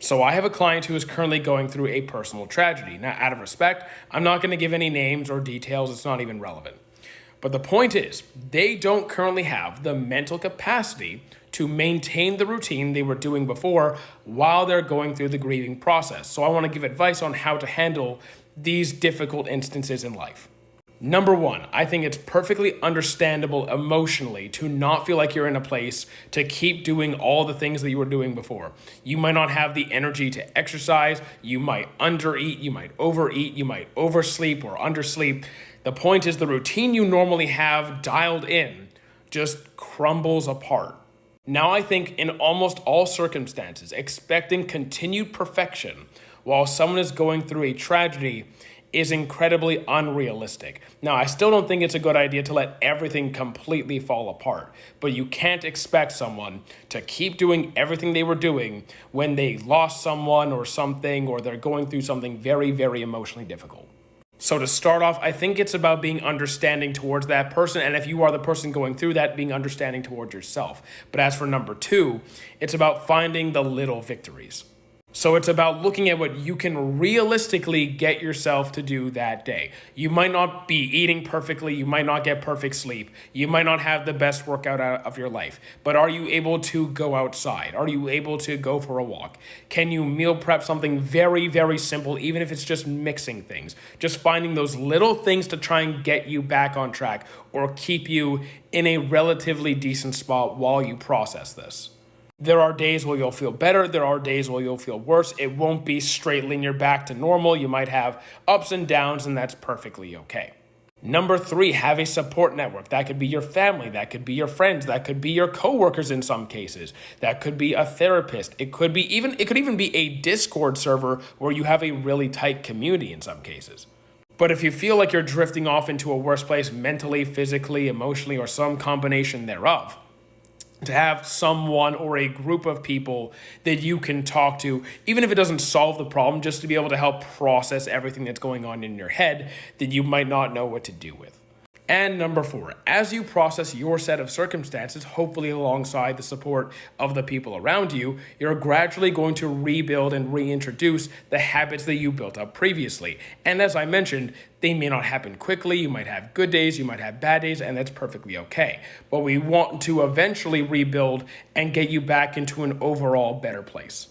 So I have a client who is currently going through a personal tragedy. Now, out of respect, I'm not going to give any names or details. It's not even relevant. But the point is, they don't currently have the mental capacity to maintain the routine they were doing before while they're going through the grieving process. So I want to give advice on how to handle these difficult instances in life. Number one, I think it's perfectly understandable emotionally to not feel like you're in a place to keep doing all the things that you were doing before. You might not have the energy to exercise, you might undereat, you might overeat, you might oversleep or undersleep. The point is the routine you normally have dialed in just crumbles apart. Now I think in almost all circumstances, expecting continued perfection while someone is going through a tragedy is incredibly unrealistic. Now, I still don't think it's a good idea to let everything completely fall apart, but you can't expect someone to keep doing everything they were doing when they lost someone or something, or they're going through something very, very emotionally difficult. So to start off, I think it's about being understanding towards that person, and if you are the person going through that, being understanding towards yourself. But as for number two, it's about finding the little victories. So it's about looking at what you can realistically get yourself to do that day. You might not be eating perfectly, you might not get perfect sleep, you might not have the best workout out of your life, but are you able to go outside? Are you able to go for a walk? Can you meal prep something very, very simple, even if it's just mixing things? Just finding those little things to try and get you back on track or keep you in a relatively decent spot while you process this. There are days where you'll feel better. There are days where you'll feel worse. It won't be straight linear back to normal. You might have ups and downs, and that's perfectly okay. Number three, have a support network. That could be your family. That could be your friends. That could be your coworkers in some cases. That could be a therapist. It could even be a Discord server where you have a really tight community in some cases. But if you feel like you're drifting off into a worse place mentally, physically, emotionally, or some combination thereof, to have someone or a group of people that you can talk to, even if it doesn't solve the problem, just to be able to help process everything that's going on in your head that you might not know what to do with. And number four, as you process your set of circumstances, hopefully alongside the support of the people around you, you're gradually going to rebuild and reintroduce the habits that you built up previously. And as I mentioned, they may not happen quickly. You might have good days, you might have bad days, and that's perfectly okay. But we want to eventually rebuild and get you back into an overall better place.